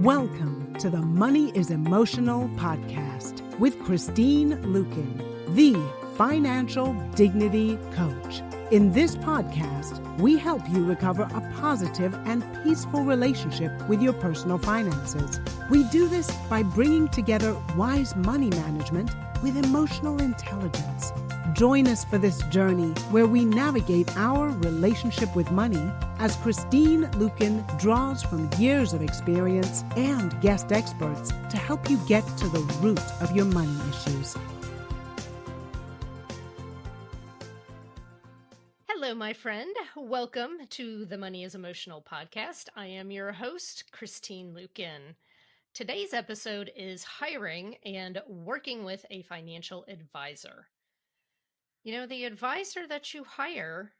Welcome to the Money is Emotional podcast with Christine Luken, the financial dignity coach. In this podcast, we help you recover a positive and peaceful relationship with your personal finances. We do this by bringing together wise money management with emotional intelligence. Join us for this journey where we navigate our relationship with money as Christine Luken draws from years of experience and guest experts to help you get to the root of your money issues. Hello, my friend. Welcome to the Money is Emotional podcast. I am your host, Christine Luken. Today's episode is hiring and working with a financial advisor. You know, the advisor that you hire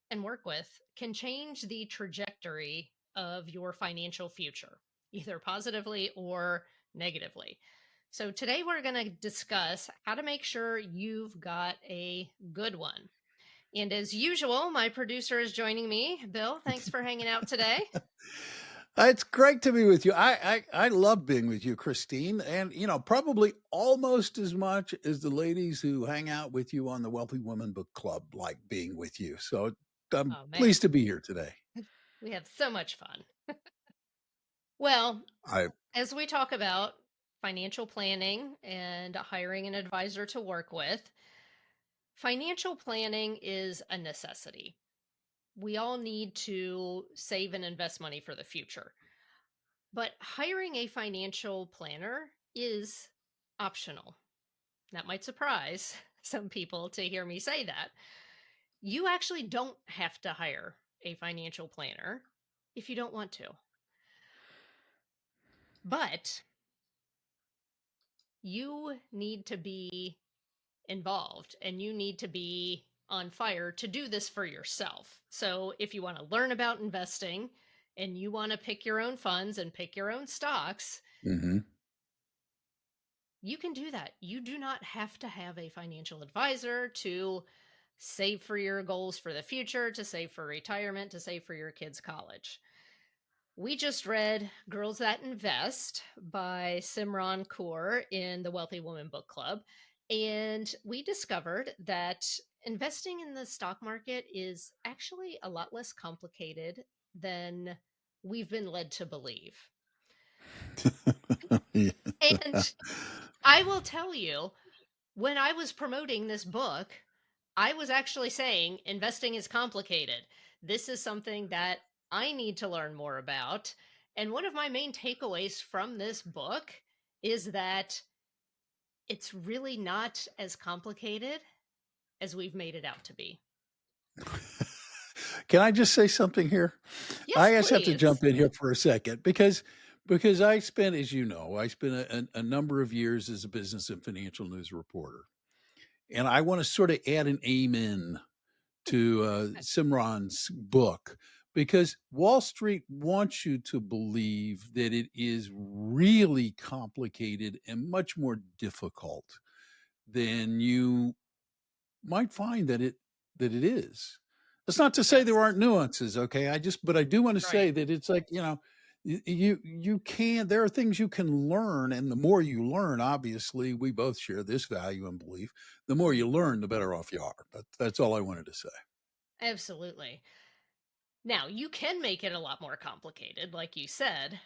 and work with can change the trajectory of your financial future, either positively or negatively. So today we're going to discuss how to make sure you've got a good one. And as usual, my producer is joining me. Bill, thanks for hanging out today. It's great to be with you. I love being with you, Christine, and probably almost as much as the ladies who hang out with you on the Wealthy Women Book Club like being with you. So I'm Oh, man, pleased to be here today. we have so much fun. Well, I as we talk about financial planning and hiring an advisor to work with, financial planning is a necessity. We all need to save and invest money for the future. But hiring a financial planner is optional. That might surprise some people to hear me say that. You actually don't have to hire a financial planner if you don't want to. But you need to be involved and you need to be on fire to do this for yourself. So if you want to learn about investing and you want to pick your own funds and pick your own stocks, you can do that. You do not have to have a financial advisor to save for your goals for the future, to save for retirement, to save for your kids' college. We just read Girls That Invest by Simran Kaur in the Wealthy Woman Book Club. And we discovered that investing in the stock market is actually a lot less complicated than we've been led to believe. And I will tell you, when I was promoting this book, I was actually saying investing is complicated. This is something that I need to learn more about. And one of my main takeaways from this book is that it's really not as complicated as we've made it out to be. Can I just say something here? Yes, I just have to please. jump in here for a second because I spent, as you know, a number of years as a business and financial news reporter, and I want to sort of add an amen to Simran's book because Wall Street wants you to believe that it is really complicated and much more difficult than you might find that it is. That's not to say there aren't nuances, okay? But I do want to say that it's like, you can, there are things you can learn, and the more you learn, obviously we both share this value and belief, the more you learn, the better off you are. But that's all I wanted to say. Absolutely. Now, you can make it a lot more complicated, like you said,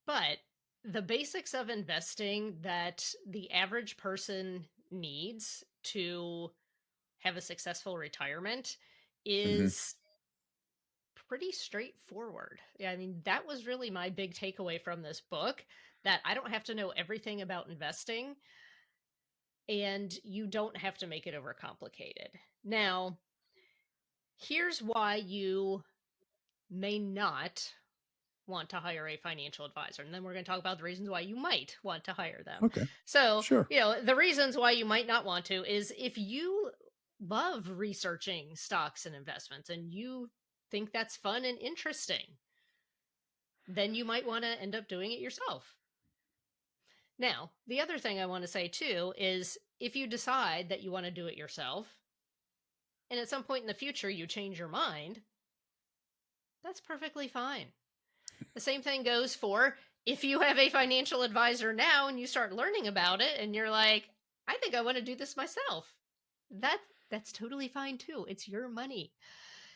but the basics of investing that the average person needs to have a successful retirement is pretty straightforward. Yeah, I mean, that was really my big takeaway from this book, that I don't have to know everything about investing and you don't have to make it overcomplicated. Now, here's why you may not want to hire a financial advisor. And then we're going to talk about the reasons why you might want to hire them. Okay. So, Sure. the reasons why you might not want to is if you love researching stocks and investments and you think that's fun and interesting, then you might want to end up doing it yourself. Now, the other thing I want to say too is if you decide that you want to do it yourself and at some point in the future you change your mind, that's perfectly fine. The same thing goes for If you have a financial advisor now and you start learning about it and you're like, I think I want to do this myself, that that's totally fine too. It's your money.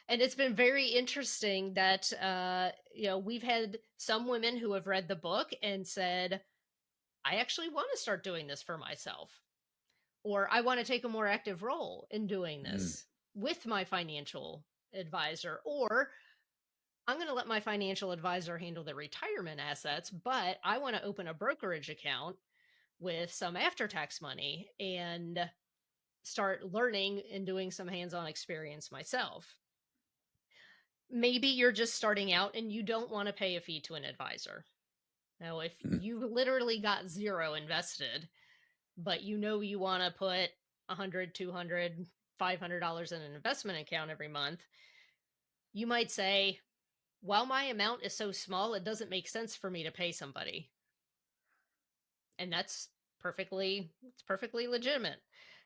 And it's been very interesting that we've had some women who have read the book and said, I actually want to start doing this for myself, or I want to take a more active role in doing Mm. this with my financial advisor, or I'm going to let my financial advisor handle the retirement assets, but I want to open a brokerage account with some after tax money and start learning and doing some hands on experience myself. Maybe you're just starting out and you don't want to pay a fee to an advisor. Now, if Mm. you literally got zero invested, but you want to put 100, 200, $500 in an investment account every month, you might say, while my amount is so small, it doesn't make sense for me to pay somebody. And it's perfectly legitimate.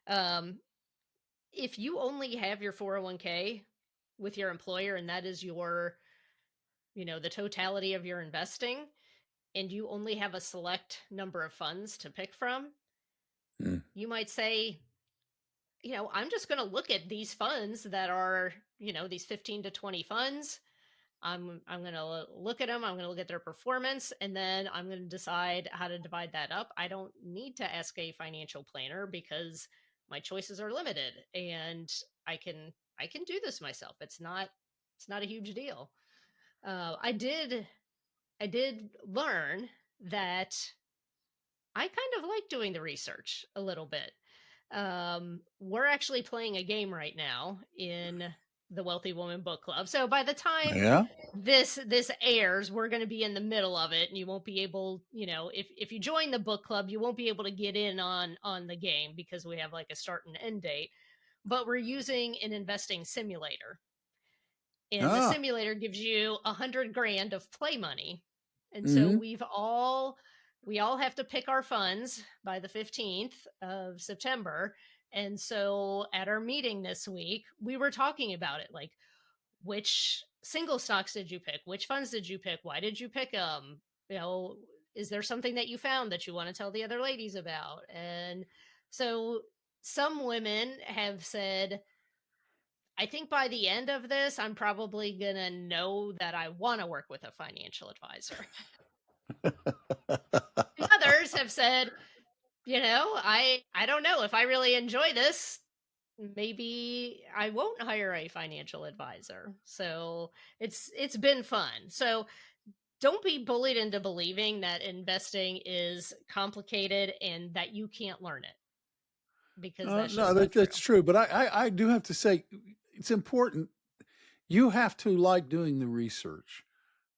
Um, if you only have your 401k with your employer and that is the totality of your investing, and you only have a select number of funds to pick from, Mm. you might say, I'm just going to look at these funds that are, these 15 to 20 funds. I'm going to look at them, I'm going to look at their performance, and then I'm going to decide how to divide that up. I don't need to ask a financial planner because my choices are limited and I can I can do this myself. It's not a huge deal. I did learn that I kind of like doing the research a little bit. We're actually playing a game right now in the Wealthy Woman Book Club. So by the time Yeah. this airs, we're going to be in the middle of it, and you won't be able, if you join the book club, you won't be able to get in on the game because we have like a start and end date. But we're using an investing simulator, and the Ah. simulator gives you 100 grand of play money. And so Hmm. we all have to pick our funds by the 15th of September. And so at our meeting this week, we were talking about it, like, which single stocks did you pick? Which funds did you pick? Why did you pick them? You know, is there something that you found that you want to tell the other ladies about? And so some women have said, I think by the end of this, I'm probably going to know that I want to work with a financial advisor. And others have said, I don't know if I really enjoy this, maybe I won't hire a financial advisor. So it's been fun. So don't be bullied into believing that investing is complicated and that you can't learn it, because that's No, just not true. that's true. But I do have to say, it's important. You have to like doing the research,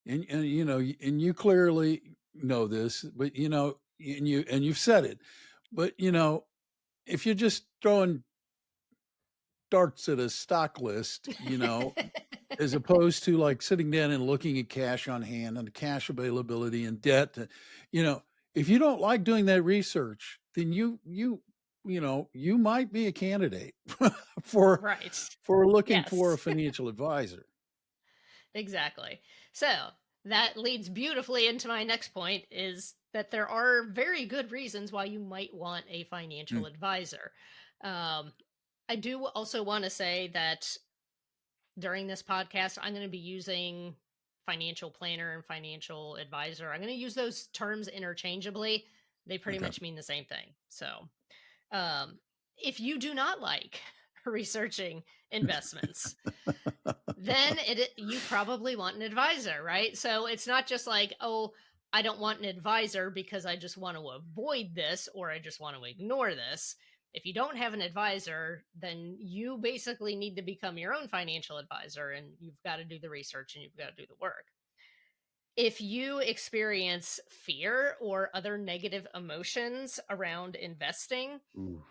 and and you clearly know this, but and you've said it, but if you're just throwing darts at a stock list, as opposed to like sitting down and looking at cash on hand and cash availability and debt, you know, if you don't like doing that research, then you might be a candidate for Right. looking for a Yes. financial advisor. Exactly. So that leads beautifully into my next point, is that there are very good reasons why you might want a financial Mm. advisor. Um, I do also want to say that during this podcast, I'm going to be using financial planner and financial advisor. I'm going to use those terms interchangeably. They pretty Okay. much mean the same thing. So, um, if you do not like researching investments, then you probably want an advisor, right? So it's not just like, oh, I don't want an advisor because I just want to avoid this or I just want to ignore this. If you don't have an advisor, then you basically need to become your own financial advisor, and you've got to do the research and you've got to do the work. If you experience fear or other negative emotions around investing, Ooh.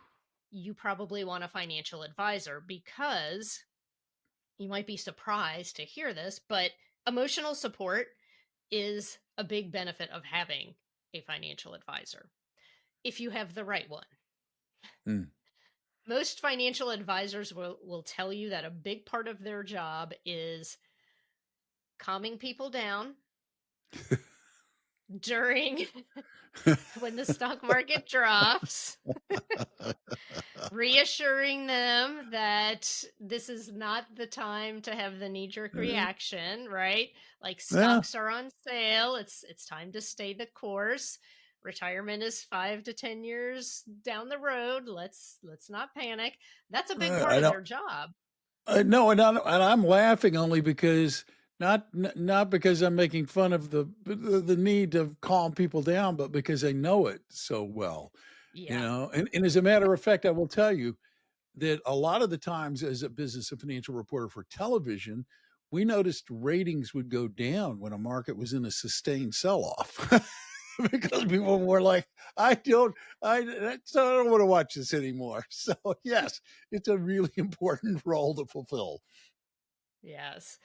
you probably want a financial advisor, because you might be surprised to hear this, but emotional support is a big benefit of having a financial advisor if you have the right one. Mm. Most financial advisors will tell you that a big part of their job is calming people down, during when the stock market drops, reassuring them that this is not the time to have the knee-jerk reaction, right? Like Yeah, stocks are on sale. It's time to stay the course. Retirement is 5 to 10 years down the road. Let's not panic. That's a big part I of don't. their job. No, and I'm laughing only because not because I'm making fun of the need to calm people down, but because I know it so well, Yeah. And as a matter of fact, I will tell you that a lot of the times as a business and financial reporter for television, we noticed ratings would go down when a market was in a sustained sell-off. Because people were like, I don't want to watch this anymore. So yes, it's a really important role to fulfill. Yes.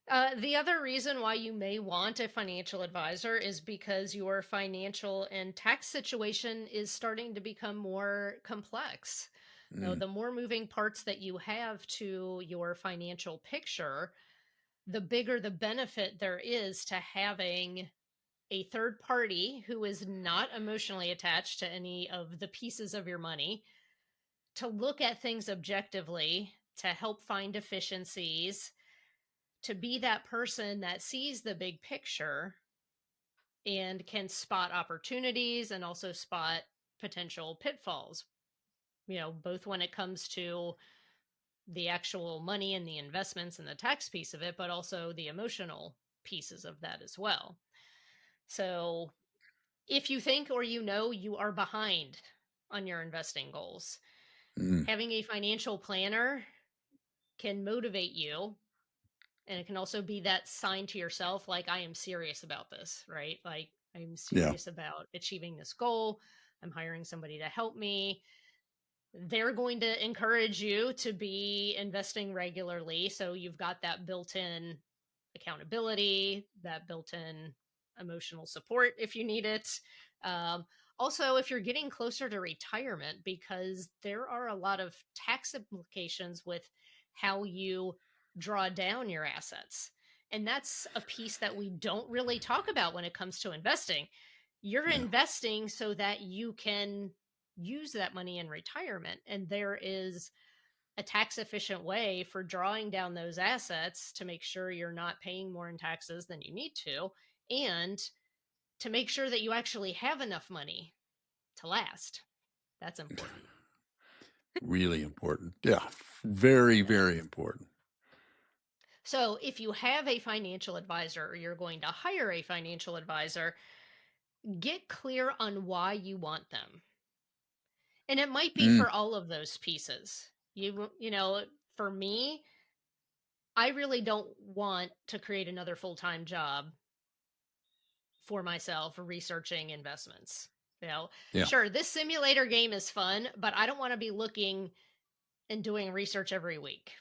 The other reason why you may want a financial advisor is because your financial and tax situation is starting to become more complex. Now, Mm, the more moving parts that you have to your financial picture, the bigger the benefit there is to having a third party who is not emotionally attached to any of the pieces of your money to look at things objectively, to help find efficiencies, to be that person that sees the big picture and can spot opportunities and also spot potential pitfalls, both when it comes to the actual money and the investments and the tax piece of it, but also the emotional pieces of that as well. So if you think or you are behind on your investing goals, mm, having a financial planner can motivate you. And it can also be that sign to yourself, like, I am serious about this, right? Like, I'm yeah. serious about achieving this goal. I'm hiring somebody to help me. They're going to encourage you to be investing regularly. So you've got that built in accountability, that built in emotional support if you need it. Um, Also, if you're getting closer to retirement, because there are a lot of tax implications with how you draw down your assets. And that's a piece that we don't really talk about when it comes to investing. You're Yeah. investing so that you can use that money in retirement. And there is a tax efficient way for drawing down those assets to make sure you're not paying more in taxes than you need to, and to make sure that you actually have enough money to last. That's important. Really important. Yeah. Very, Yeah. very important. So if you have a financial advisor or you're going to hire a financial advisor, get clear on why you want them. And it might be Mm, for all of those pieces. For me, I really don't want to create another full-time job for myself researching investments. yeah. Sure, this simulator game is fun, but I don't want to be looking and doing research every week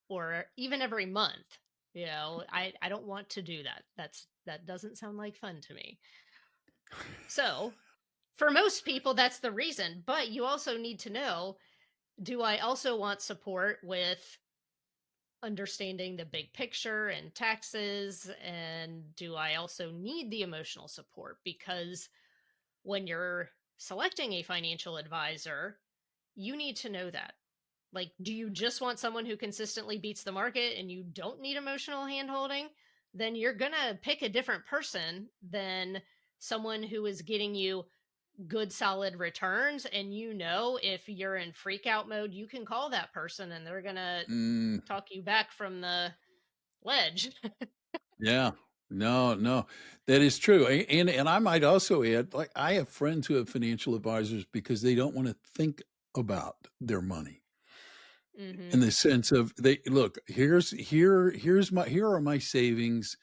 or even every month. I don't want to do that. That doesn't sound like fun to me. So, for most people that's the reason, but you also need to know, do I also want support with understanding the big picture and taxes, and do I also need the emotional support? Because when you're selecting a financial advisor, you need to know that. Like, do you just want someone who consistently beats the market and you don't need emotional handholding? Then you're going to pick a different person than someone who is getting you good, solid returns. And if you're in freak out mode, you can call that person and they're going to Mm, talk you back from the ledge. yeah. No, no, that is true. And I might also add, like, I have friends who have financial advisors because they don't want to think about their money in Hmm. the sense of they look, here are my savings.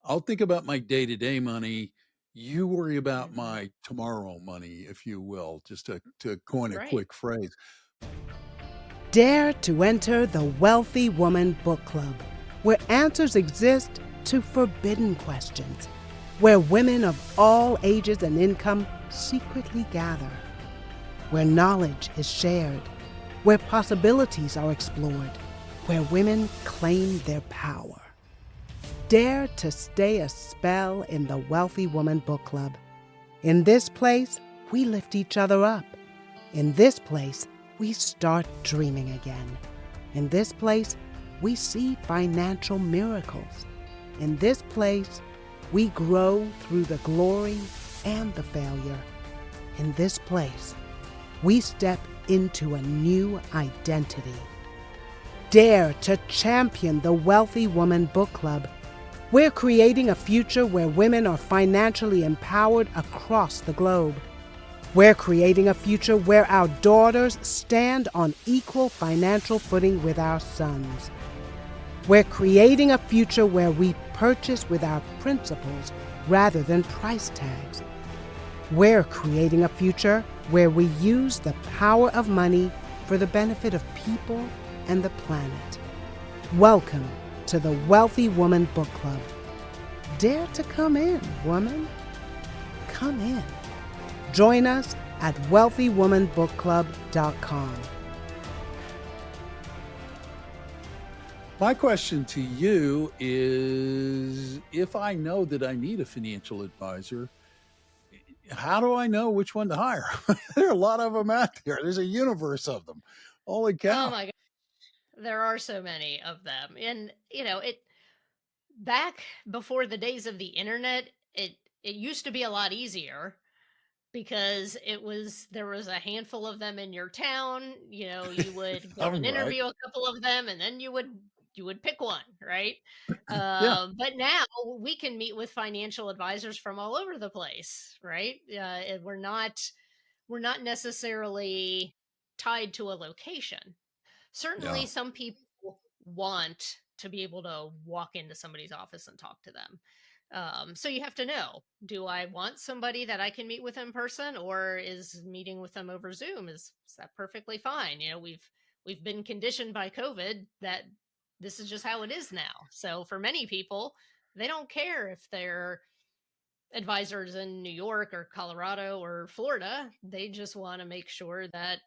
I'll think about my day-to-day money. You worry about Hmm. my tomorrow money, if you will, just to coin a Right. quick phrase. Dare to enter the Wealthy Woman Book Club, where answers exist to forbidden questions, where women of all ages and income secretly gather, where knowledge is shared, where possibilities are explored, where women claim their power. Dare to stay a spell in the Wealthy Woman Book Club. In this place, we lift each other up. In this place, we start dreaming again. In this place, we see financial miracles. In this place, we grow through the glory and the failure. In this place, we step into a new identity. Dare to champion the Wealthy Woman Book Club. We're creating a future where women are financially empowered across the globe. We're creating a future where our daughters stand on equal financial footing with our sons. We're creating a future where we purchase with our principles rather than price tags. We're creating a future where we use the power of money for the benefit of people and the planet. Welcome to the Wealthy Woman Book Club. Dare to come in, woman. Come in. Join us at wealthywomanbookclub.com. My question to you is, if I know that I need a financial advisor, how do I know which one to hire? There are a lot of them out there. There's a universe of them. Holy Oh cow. my god, there are so many of them. And it back before the days of the internet, it used to be a lot easier because there was a handful of them in your town. You would go All and right. interview a couple of them, and then you would pick one, right? Yeah. But now we can meet with financial advisors from all over the place, right? And we're not necessarily tied to a location. Certainly Yeah. some people want to be able to walk into somebody's office and talk to them. So you have to know, do I want somebody that I can meet with in person, or is meeting with them over Zoom, is that perfectly fine? We've been conditioned by COVID that this is just how it is now. So for many people, they don't care if they're advisors in New York or Colorado or Florida. They just want to make sure that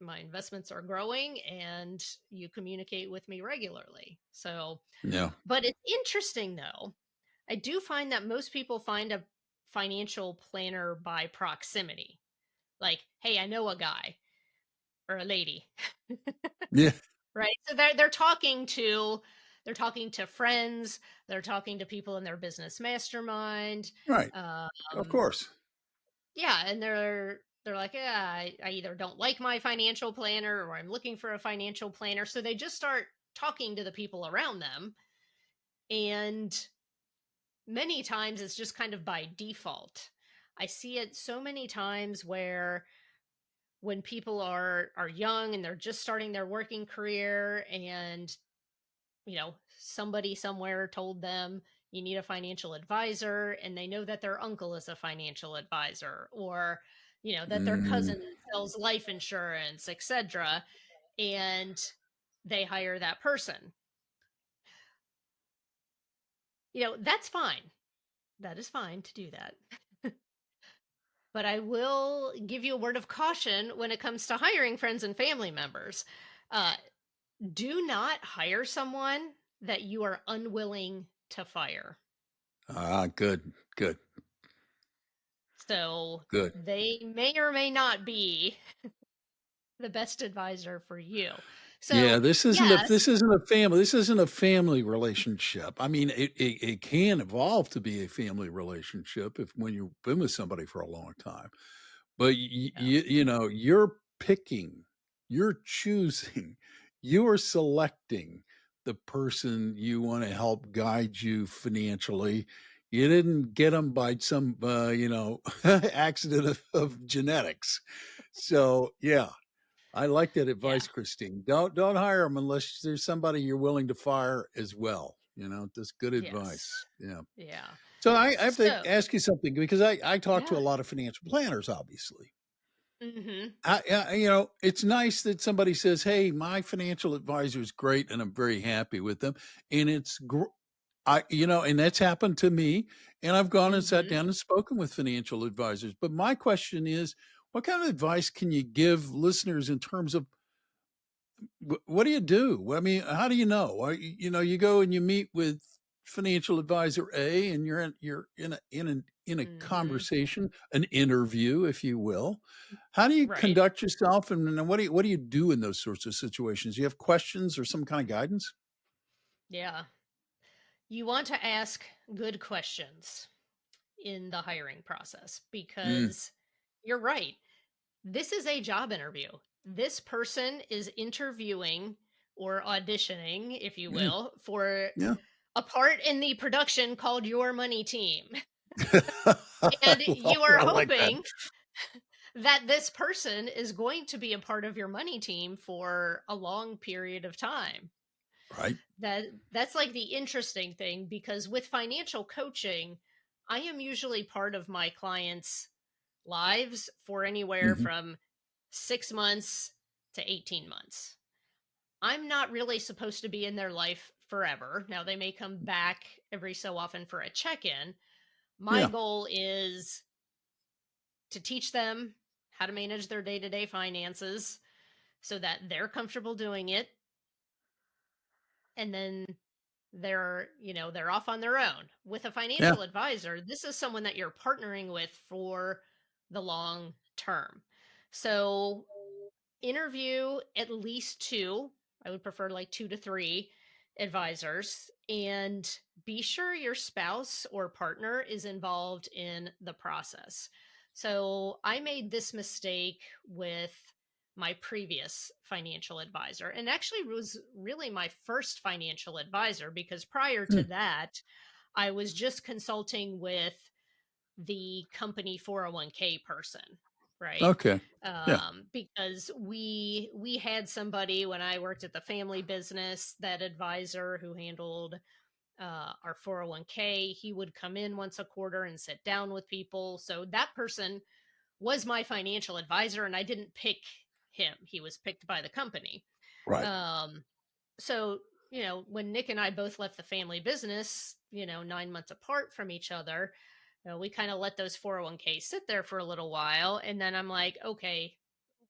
my investments are growing and you communicate with me regularly. So, Yeah. but it's interesting though. I do find that most people find a financial planner by proximity. Like, hey, I know a guy or a lady, Yeah. right? So they're talking to friends, they're talking to people in their business mastermind. Right. Of Um, course. yeah, and they're like, yeah, I either don't like my financial planner or I'm looking for a financial planner. So they just start talking to the people around them. And many times it's just kind of by default. I see it so many times where when people are young and they're just starting their working career, and somebody somewhere told them you need a financial advisor, and they know that their uncle is a financial advisor, or that their Mm, cousin sells life insurance, etc., and they hire that person. That's fine. That is fine to do that. But I will give you a word of caution when it comes to hiring friends and family members. Uh, do not hire someone that you are unwilling to fire. good. Good. So Good. they may or may not be the best advisor for you. Yeah, So, yes. this isn't a family relationship. I mean, it can evolve to be a family relationship if when you've been with somebody for a long time. But Yeah. you're picking, you're choosing, you are selecting the person you want to help guide you financially. You didn't get them by some accident of genetics. So, yeah, I like that Yeah. advice, Christine. Don't hire them unless there's somebody you're willing to fire as well. That's good Yes. advice. Yeah. Yeah. So I have to So, ask you something because I talk to yeah. a lot of financial planners, obviously. Hmm. It's nice that somebody says, "Hey, my financial advisor is great, and I'm very happy with them." And and that's happened to me. And I've gone and sat Hmm. down and spoken with financial advisors. But my question is, what kind of advice can you give listeners in terms of what do you do? I mean, how do you know? You go and you meet with financial advisor A, and you're in a Hmm. conversation, an interview, if you will. How do you Right. conduct yourself, and then what do you do in those sorts of situations? You have questions or some kind of guidance? Yeah. You want to ask good questions in the hiring process Mm, because you're right. This is a job interview. This person is interviewing or auditioning, if you mm, will, for yeah. a part in the production called Your Money Team. I And love you are I like that. hoping that this person is going to be a part of your money team for a long period of time. Right. That's like the interesting thing because with financial coaching, I am usually part of my clients' lives for anywhere Mhm. from 6 months to 18 months. I'm not really supposed to be in their life forever. Now they may come back every so often for a check-in. My Yeah. goal is to teach them how to manage their day-to-day finances so that they're comfortable doing it, and then they're off on their own. With a Yeah. financial advisor, this is someone that you're partnering with for the long term. So interview at least two. I would prefer like two to three advisors, and be sure your spouse or partner is involved in the process. So I made this mistake with my previous financial advisor, and actually was really my first financial advisor because prior to Mm. that, I was just consulting with the company 401k person, right? Okay. Yeah. Because we had somebody when I worked at the family business, that advisor who handled our 401k, he would come in once a quarter and sit down with people. So that person was my financial advisor, and I didn't pick him; he was picked by the company. Right. Um, so when Nick and I both left the family business, 9 months apart from each other, we kind of let those 401ks sit there for a little while. And then I'm like, okay,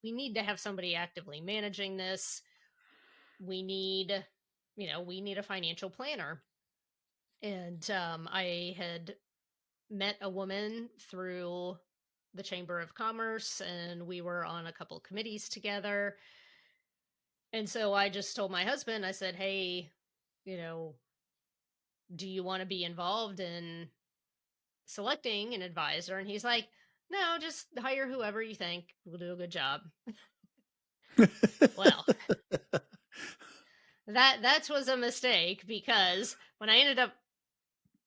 we need to have somebody actively managing this. We need, we need a financial planner. And I had met a woman through the Chamber of Commerce, and we were on a couple committees together. And so I just told my husband, I said, hey, you know, do you want to be involved in selecting an advisor? And he's like, no, just hire whoever you think will do a good job. Well, that was a mistake because when I ended up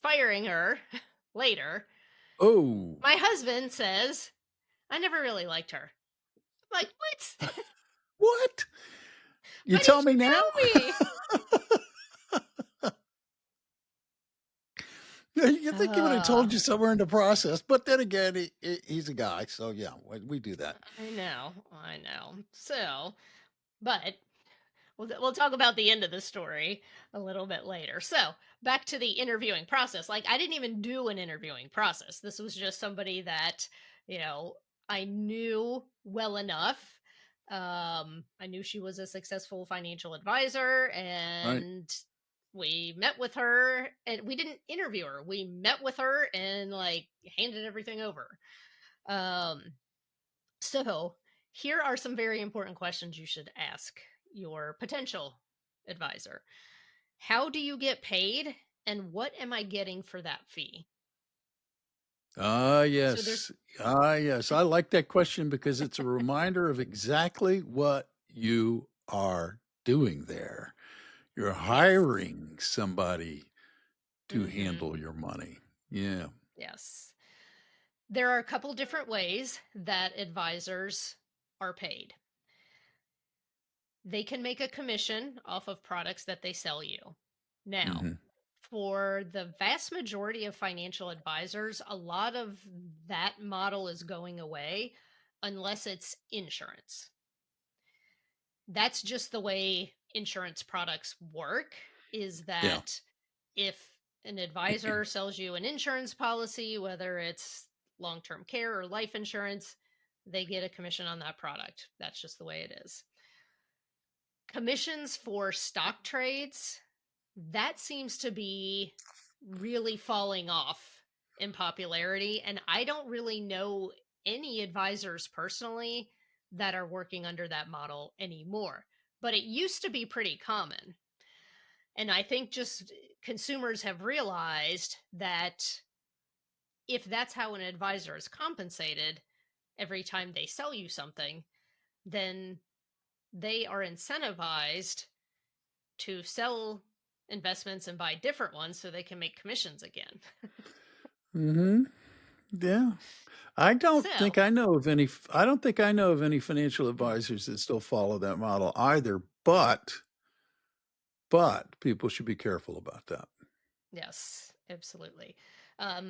firing her later, Oh, my husband says, I never really liked her. I'm like, what? what? You Why tell didn't me you now? tell me? Yeah, you think he would have Uh, told you somewhere in the process, but then again, he's a guy, so yeah, we do that. I know, I know. So, but we'll talk about the end of the story a little bit later. So, back to the interviewing process. Like, I didn't even do an interviewing process. This was just somebody that, you know, I knew well enough. I knew she was a successful financial advisor, Right. and we met with her, and we didn't interview her. We met with her and like handed everything over. Um, so, here are some very important questions you should ask your potential advisor. How do you get paid? And what am I getting for that fee? Ah, So, there's, yes. Ah, yes. I like that question because it's a reminder of exactly what you are doing there. You're yes. hiring somebody to Hmm. handle your money. Yeah. Yes. There are a couple different ways that advisors are paid. They can make a commission off of products that they sell you. Now, Mhm. for the vast majority of financial advisors, a lot of that model is going away unless it's insurance. That's just the way insurance products work, is Yeah. that if an advisor sells you an insurance policy, whether it's long-term care or life insurance, they get a commission on that product. That's just the way it is. Commissions for stock trades, that seems to be really falling off in popularity. And I don't really know any advisors personally that are working under that model anymore. But it used to be pretty common. And I think just consumers have realized that if that's how an advisor is compensated every time they sell you something, then they are incentivized to sell investments and buy different ones so they can make commissions again. Mm-hmm. Yeah. I don't think So, I know of any. I don't think I know of any financial advisors that still follow that model either. But people should be careful about that. yes, absolutely.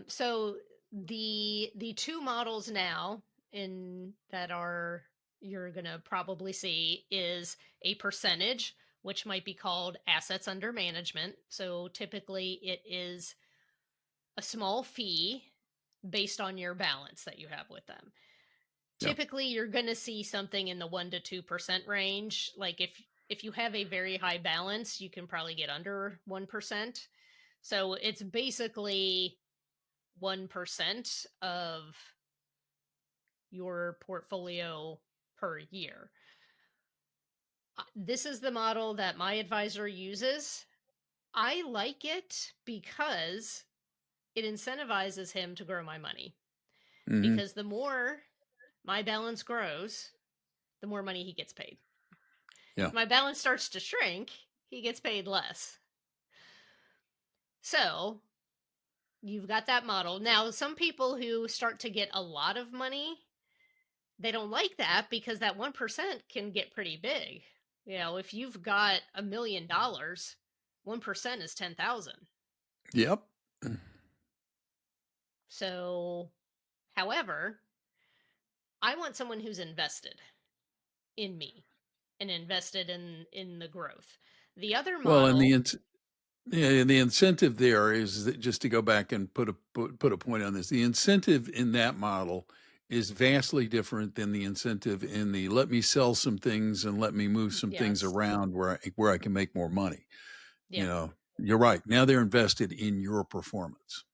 So the two models now in that are you're gonna probably see is a percentage, which might be called assets under management. So typically it is a small fee based on your balance that you have with them. Yeah. Typically you're going to see something in the 1 to 2% range. Like if you have a very high balance, you can probably get under 1%. So it's basically 1% of your portfolio per year. This is the model that my advisor uses. I like it because it incentivizes him to grow my money, Mm-hmm. because the more my balance grows, the more money he gets paid. Yeah. If my balance starts to shrink, he gets paid less. So you've got that model. Now, some people who start to get a lot of money, they don't like that because that 1% can get pretty big. You know, if you've got $1 million, 1% is 10,000. Yep. So, however, I want someone who's invested in me and invested in the growth. The other Well, and model, the incentive there is that, just to go back and put a point on this, the incentive in that model is vastly different than the incentive in the let me sell some things and let me move some things yes, around where I can make more money. You yeah, know, you're right. Now they're invested in your performance.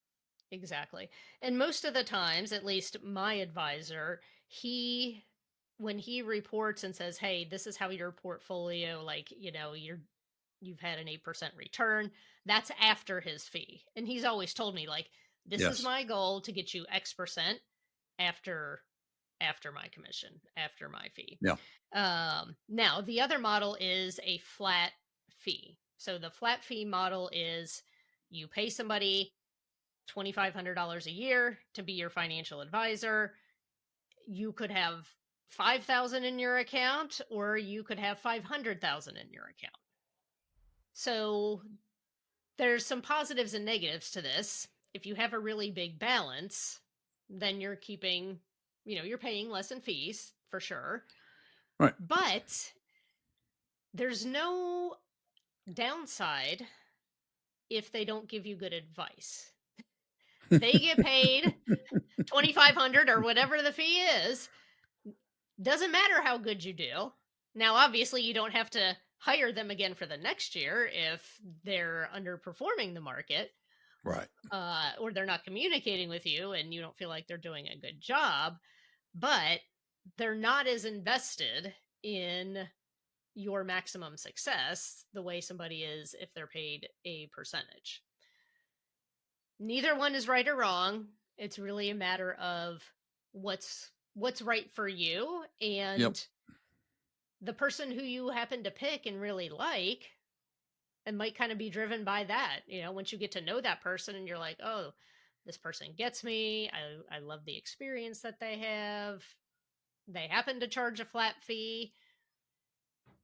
exactly. And most of the times, at least my advisor, he when he reports and says, "Hey, this is how your portfolio, like, you've had an 8% return," that's after his fee. And he's always told me, like, this is Yes. my goal to get you X% after my commission, after my fee. Yeah. Now the other model is a flat fee. So the flat fee model is you pay somebody $2,500 a year to be your financial advisor. You could have 5,000 in your account, or you could have 500,000 in your account. So there's some positives and negatives to this. If you have a really big balance, then you're paying less in fees for sure. Right. But there's no downside if they don't give you good advice. They get paid 2,500 or whatever the fee is. Doesn't matter how good you do. Now, obviously, you don't have to hire them again for the next year if they're underperforming the market, Right. or they're not communicating with you and you don't feel like they're doing a good job. But they're not as invested in your maximum success the way somebody is if they're paid a percentage. Neither one is right or wrong. It's really a matter of what's right for you, Yep. and the person who you happen to pick and really like, and might kind of be driven by that. Once you get to know that person and you're like, "Oh, this person gets me. I love the experience that they have. They happen to charge a flat fee.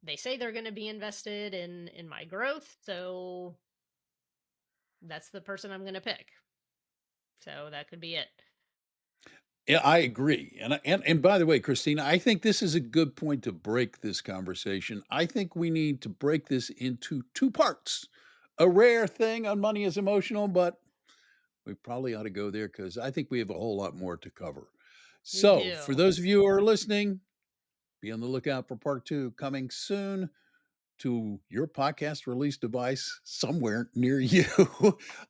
They say they're going to be invested in my growth, so that's the person I'm going to pick." So that could be it. Yeah, I agree. And by the way, Christina, I think this is a good point to break this conversation. I think we need to break this into two parts. A rare thing on money is emotional, but we probably ought to go there because I think we have a whole lot more to cover. We So, for do. those of you who are listening, be on the lookout for part two coming soon. to your podcast release device somewhere near you.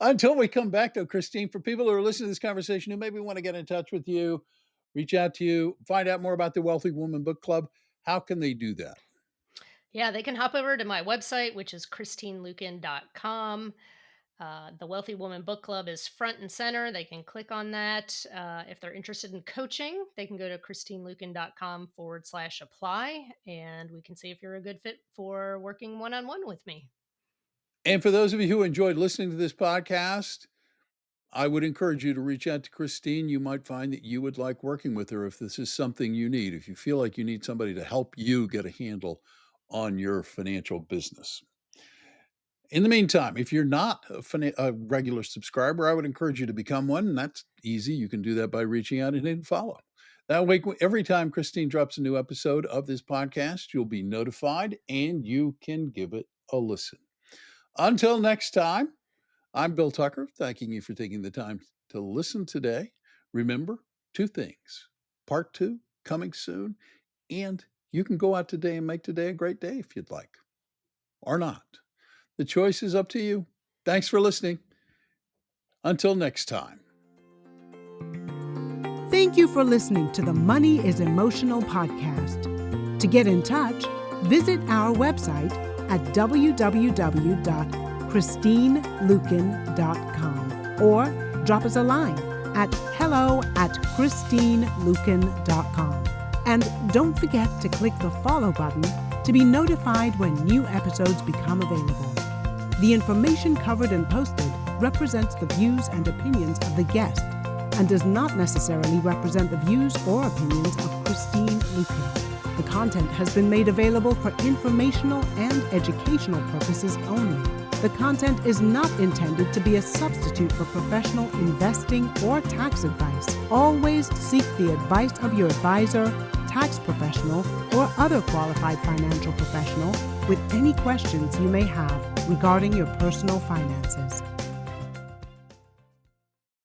Until we come back, though, Christine, for people who are listening to this conversation who maybe want to get in touch with you, reach out to you, find out more about the Wealthy Woman Book Club, how can they do that? Yeah, they can hop over to my website, which is christineluken.com. The Wealthy Woman Book Club is front and center. They can click on that. If they're interested in coaching, they can go to christineluken.com/apply, and we can see if you're a good fit for working one-on-one with me. And for those of you who enjoyed listening to this podcast, I would encourage you to reach out to Christine. You might find that you would like working with her if this is something you need, if you feel like you need somebody to help you get a handle on your financial business. In the meantime, if you're not a regular subscriber, I would encourage you to become one. And that's easy. You can do that by reaching out and hitting follow. That way, every time Christine drops a new episode of this podcast, you'll be notified and you can give it a listen. Until next time, I'm Bill Tucker, thanking you for taking the time to listen today. Remember, 2 things. Part 2 coming soon. And you can go out today and make today a great day if you'd like, or not. The choice is up to you. Thanks for listening. Until next time. Thank you for listening to the Money is Emotional podcast. To get in touch, visit our website at www.christineluken.com or drop us a line at hello@christineluken.com. And don't forget to click the follow button to be notified when new episodes become available. The information covered and posted represents the views and opinions of the guest and does not necessarily represent the views or opinions of Christine Luken. The content has been made available for informational and educational purposes only. The content is not intended to be a substitute for professional investing or tax advice. Always seek the advice of your advisor, tax professional, or other qualified financial professional with any questions you may have regarding your personal finances.